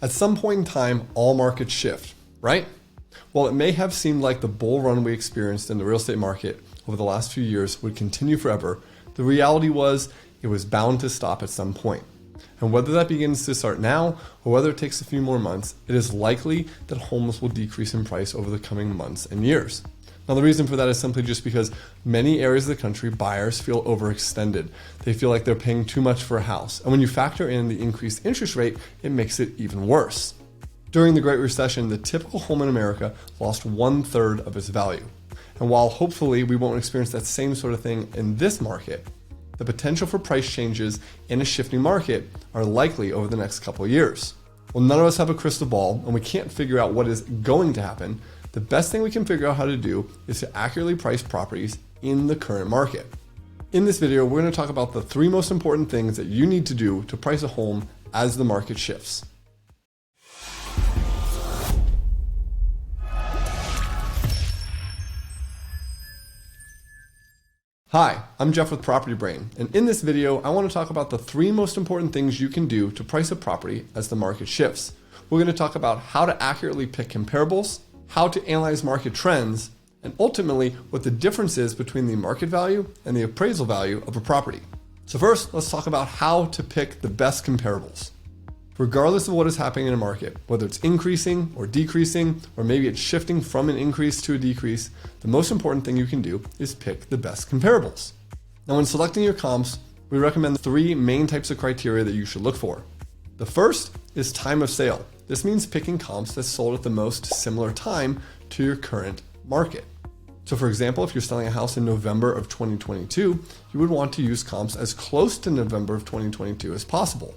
At some point in time, all markets shift, right? While it may have seemed like the bull run we experienced in the real estate market over the last few years would continue forever, the reality was it was bound to stop at some point. And whether that begins to start now or whether it takes a few more months, it is likely that homes will decrease in price over the coming months and years. Now, the reason for that is simply just because many areas of the country, buyers feel overextended. They feel like they're paying too much for a house. And when you factor in the increased interest rate, it makes it even worse. During the Great Recession, the typical home in America lost 1/3 of its value. And while hopefully we won't experience that same sort of thing in this market, the potential for price changes in a shifting market are likely over the next couple of years. Well, none of us have a crystal ball and we can't figure out what is going to happen. The best thing we can figure out how to do is to accurately price properties in the current market. In this video, we're going to talk about the 3 most important things that you need to do to price a home as the market shifts. Hi, I'm Jeff with PropertyBrain, and in this video, I want to talk about the 3 most important things you can do to price a property as the market shifts. We're going to talk about how to accurately pick comparables, how to analyze market trends, and ultimately what the difference is between the market value and the appraisal value of a property. So first, let's talk about how to pick the best comparables. Regardless of what is happening in a market, whether it's increasing or decreasing, or maybe it's shifting from an increase to a decrease, the most important thing you can do is pick the best comparables. Now, when selecting your comps, we recommend 3 main types of criteria that you should look for. The first is time of sale. This means picking comps that sold at the most similar time to your current market. So for example, if you're selling a house in November of 2022, you would want to use comps as close to November of 2022 as possible.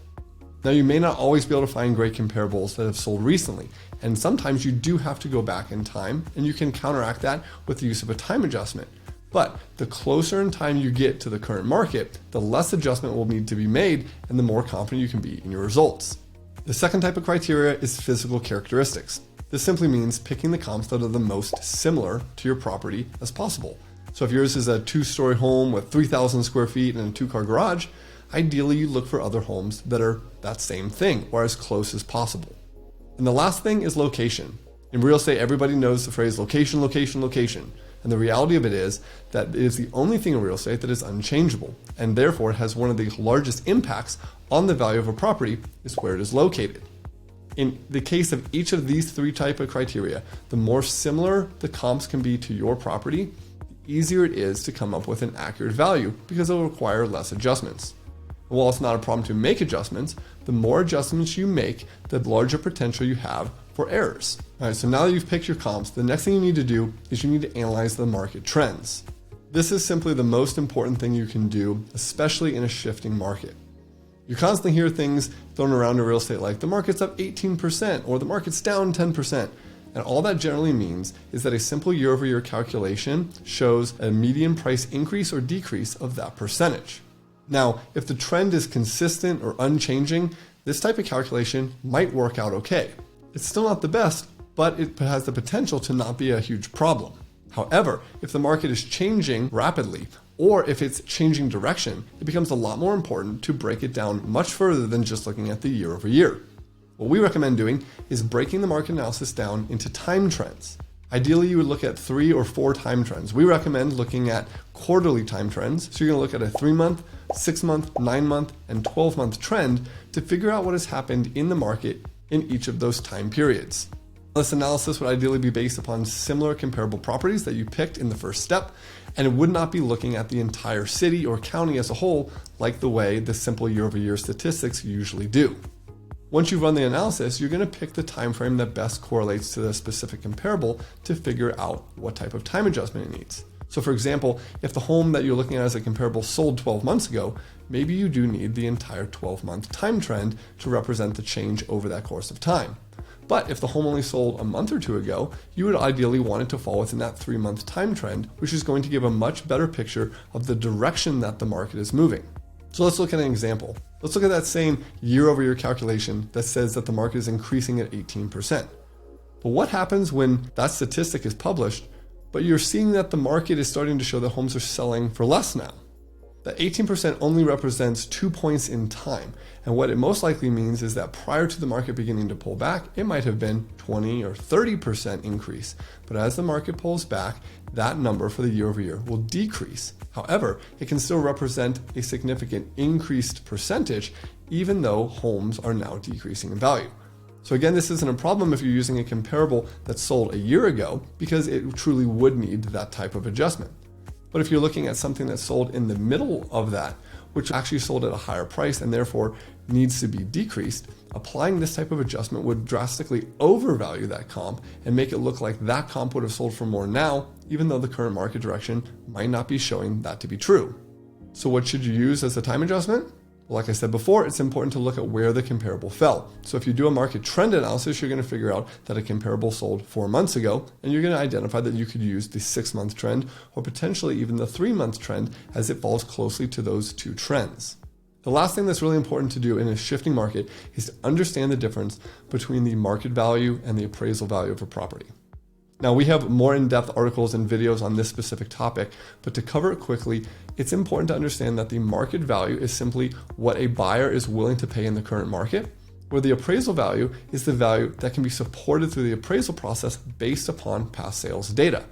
Now, you may not always be able to find great comparables that have sold recently, and sometimes you do have to go back in time, and you can counteract that with the use of a time adjustment. But the closer in time you get to the current market, the less adjustment will need to be made and the more confident you can be in your results. The second type of criteria is physical characteristics. This simply means picking the comps that are the most similar to your property as possible. So if yours is a 2-story home with 3,000 square feet and a 2-car garage, ideally you look for other homes that are that same thing or as close as possible. And the last thing is location. In real estate, everybody knows the phrase location, location, location. And the reality of it is that it is the only thing in real estate that is unchangeable, and therefore it has one of the largest impacts on the value of a property is where it is located. In the case of each of these 3 types of criteria, the more similar the comps can be to your property, the easier it is to come up with an accurate value because it will require less adjustments. And while it's not a problem to make adjustments, the more adjustments you make, the larger potential you have for errors. All right, so now that you've picked your comps, the next thing you need to do is you need to analyze the market trends. This is simply the most important thing you can do, especially in a shifting market. You constantly hear things thrown around in real estate like the market's up 18% or the market's down 10%. And all that generally means is that a simple year-over-year calculation shows a median price increase or decrease of that percentage. Now, if the trend is consistent or unchanging, this type of calculation might work out okay. It's still not the best, but it has the potential to not be a huge problem. However, if the market is changing rapidly, or if it's changing direction, it becomes a lot more important to break it down much further than just looking at the year over year. What we recommend doing is breaking the market analysis down into time trends. Ideally, you would look at 3 or 4 time trends. We recommend looking at quarterly time trends. So you're going to look at a 3-month, 6-month, 9-month, and 12-month trend to figure out what has happened in the market in each of those time periods. This analysis would ideally be based upon similar comparable properties that you picked in the first step, and it would not be looking at the entire city or county as a whole like the way the simple year-over-year statistics usually do. Once you've run the analysis, you're going to pick the time frame that best correlates to the specific comparable to figure out what type of time adjustment it needs. So for example, if the home that you're looking at as a comparable sold 12 months ago, maybe you do need the entire 12-month time trend to represent the change over that course of time. But if the home only sold a month or 2 ago, you would ideally want it to fall within that 3-month time trend, which is going to give a much better picture of the direction that the market is moving. So let's look at an example. Let's look at that same year-over-year calculation that says that the market is increasing at 18%. But what happens when that statistic is published, but you're seeing that the market is starting to show that homes are selling for less now? The 18% only represents 2 points in time, and what it most likely means is that prior to the market beginning to pull back, it might have been 20 or 30% increase, but as the market pulls back, that number for the year over year will decrease. However, it can still represent a significant increased percentage, even though homes are now decreasing in value. So again, this isn't a problem if you're using a comparable that sold a year ago, because it truly would need that type of adjustment. But if you're looking at something that sold in the middle of that, which actually sold at a higher price and therefore needs to be decreased, applying this type of adjustment would drastically overvalue that comp and make it look like that comp would have sold for more now, even though the current market direction might not be showing that to be true. So what should you use as a time adjustment? Like I said before, it's important to look at where the comparable fell. So if you do a market trend analysis, you're going to figure out that a comparable sold 4 months ago, and you're going to identify that you could use the 6-month trend or potentially even the 3-month trend as it falls closely to those two trends. The last thing that's really important to do in a shifting market is to understand the difference between the market value and the appraisal value of a property. Now, we have more in-depth articles and videos on this specific topic, but to cover it quickly, it's important to understand that the market value is simply what a buyer is willing to pay in the current market, where the appraisal value is the value that can be supported through the appraisal process based upon past sales data.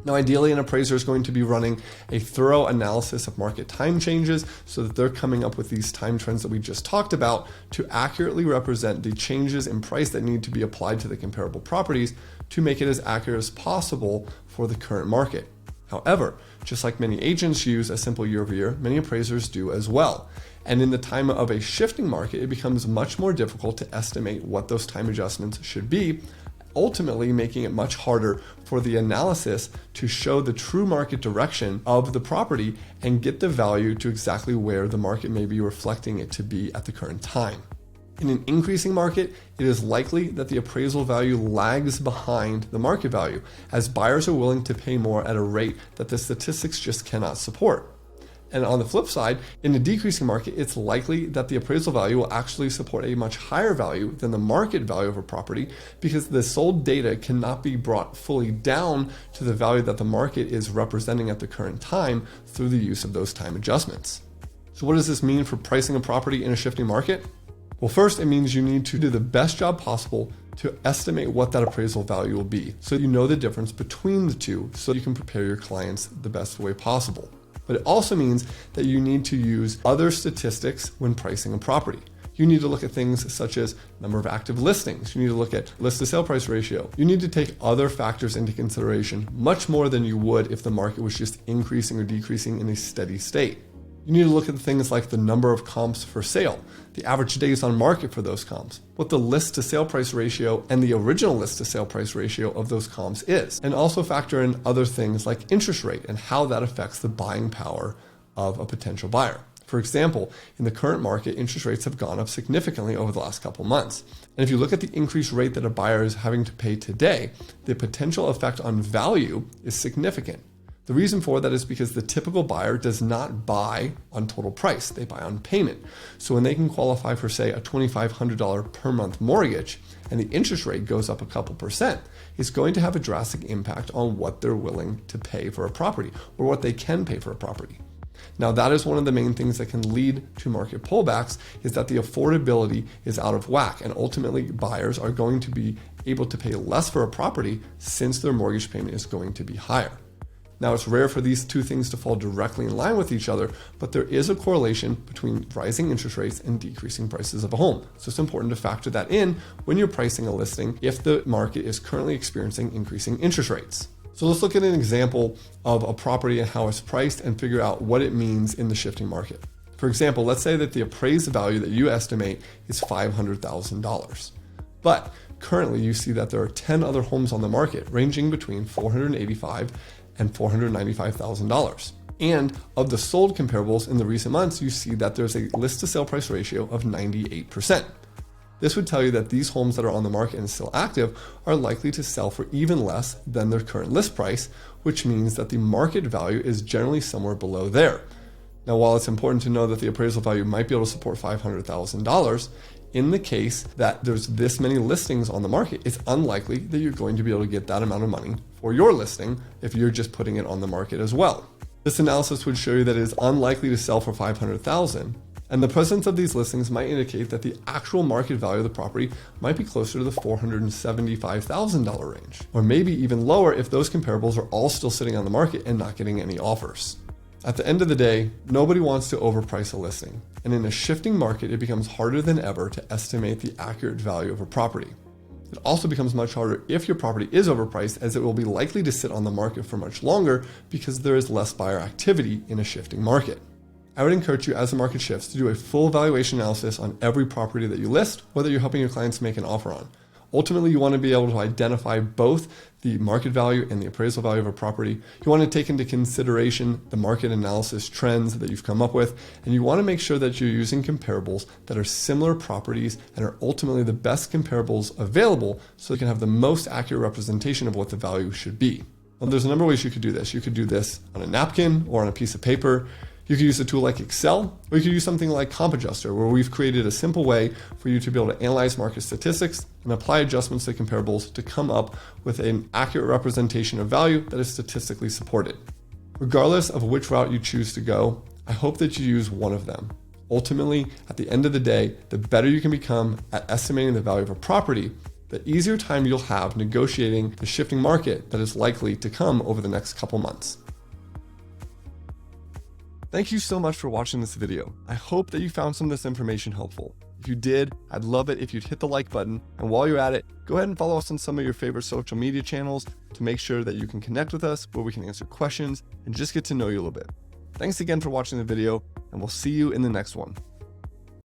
Now, ideally, an appraiser is going to be running a thorough analysis of market time changes so that they're coming up with these time trends that we just talked about to accurately represent the changes in price that need to be applied to the comparable properties to make it as accurate as possible for the current market. However, just like many agents use a simple year over year, many appraisers do as well. And in the time of a shifting market, it becomes much more difficult to estimate what those time adjustments should be, ultimately making it much harder for the analysis to show the true market direction of the property and get the value to exactly where the market may be reflecting it to be at the current time. In an increasing market, it is likely that the appraisal value lags behind the market value, as buyers are willing to pay more at a rate that the statistics just cannot support. And on the flip side, in a decreasing market, it's likely that the appraisal value will actually support a much higher value than the market value of a property, because the sold data cannot be brought fully down to the value that the market is representing at the current time through the use of those time adjustments. So what does this mean for pricing a property in a shifting market? Well, first, it means you need to do the best job possible to estimate what that appraisal value will be, so you know the difference between the two, so you can prepare your clients the best way possible. But it also means that you need to use other statistics when pricing a property. You need to look at things such as number of active listings. You need to look at list to sale price ratio. You need to take other factors into consideration much more than you would if the market was just increasing or decreasing in a steady state. You need to look at things like the number of comps for sale, the average days on market for those comps, what the list to sale price ratio and the original list to sale price ratio of those comps is, and also factor in other things like interest rate and how that affects the buying power of a potential buyer. For example, in the current market, interest rates have gone up significantly over the last couple months. And if you look at the increased rate that a buyer is having to pay today, the potential effect on value is significant. The reason for that is because the typical buyer does not buy on total price, they buy on payment. So when they can qualify for, say, a $2,500 per month mortgage and the interest rate goes up a couple percent, it's going to have a drastic impact on what they're willing to pay for a property or what they can pay for a property. Now, that is one of the main things that can lead to market pullbacks, is that the affordability is out of whack, and ultimately buyers are going to be able to pay less for a property since their mortgage payment is going to be higher. Now, it's rare for these two things to fall directly in line with each other, but there is a correlation between rising interest rates and decreasing prices of a home. So it's important to factor that in when you're pricing a listing if the market is currently experiencing increasing interest rates. So let's look at an example of a property and how it's priced and figure out what it means in the shifting market. For example, let's say that the appraised value that you estimate is $500,000. But currently you see that there are 10 other homes on the market ranging between $485,000 and $495,000. And of the sold comparables in the recent months, you see that there's a list to sale price ratio of 98%. This would tell you that these homes that are on the market and still active are likely to sell for even less than their current list price, which means that the market value is generally somewhere below there. Now, while it's important to know that the appraisal value might be able to support $500,000, in the case that there's this many listings on the market, it's unlikely that you're going to be able to get that amount of money for your listing if you're just putting it on the market as well. This analysis would show you that it is unlikely to sell for $500,000, and the presence of these listings might indicate that the actual market value of the property might be closer to the $475,000 range, or maybe even lower if those comparables are all still sitting on the market and not getting any offers. At the end of the day, nobody wants to overprice a listing, and in a shifting market, it becomes harder than ever to estimate the accurate value of a property. It also becomes much harder if your property is overpriced, as it will be likely to sit on the market for much longer because there is less buyer activity in a shifting market. I would encourage you, as the market shifts, to do a full valuation analysis on every property that you list, whether you're helping your clients make an offer on. Ultimately, you want to be able to identify both the market value and the appraisal value of a property. You want to take into consideration the market analysis trends that you've come up with, and you want to make sure that you're using comparables that are similar properties and are ultimately the best comparables available, so you can have the most accurate representation of what the value should be. Well, there's a number of ways you could do this. You could do this on a napkin or on a piece of paper. You could use a tool like Excel, or you could use something like Comp Adjuster, where we've created a simple way for you to be able to analyze market statistics and apply adjustments to comparables to come up with an accurate representation of value that is statistically supported. Regardless of which route you choose to go, I hope that you use one of them. Ultimately, at the end of the day, the better you can become at estimating the value of a property, the easier time you'll have negotiating the shifting market that is likely to come over the next couple months. Thank you so much for watching this video. I hope that you found some of this information helpful. If you did, I'd love it if you'd hit the like button. And while you're at it, go ahead and follow us on some of your favorite social media channels to make sure that you can connect with us, where we can answer questions and just get to know you a little bit. Thanks again for watching the video, and we'll see you in the next one.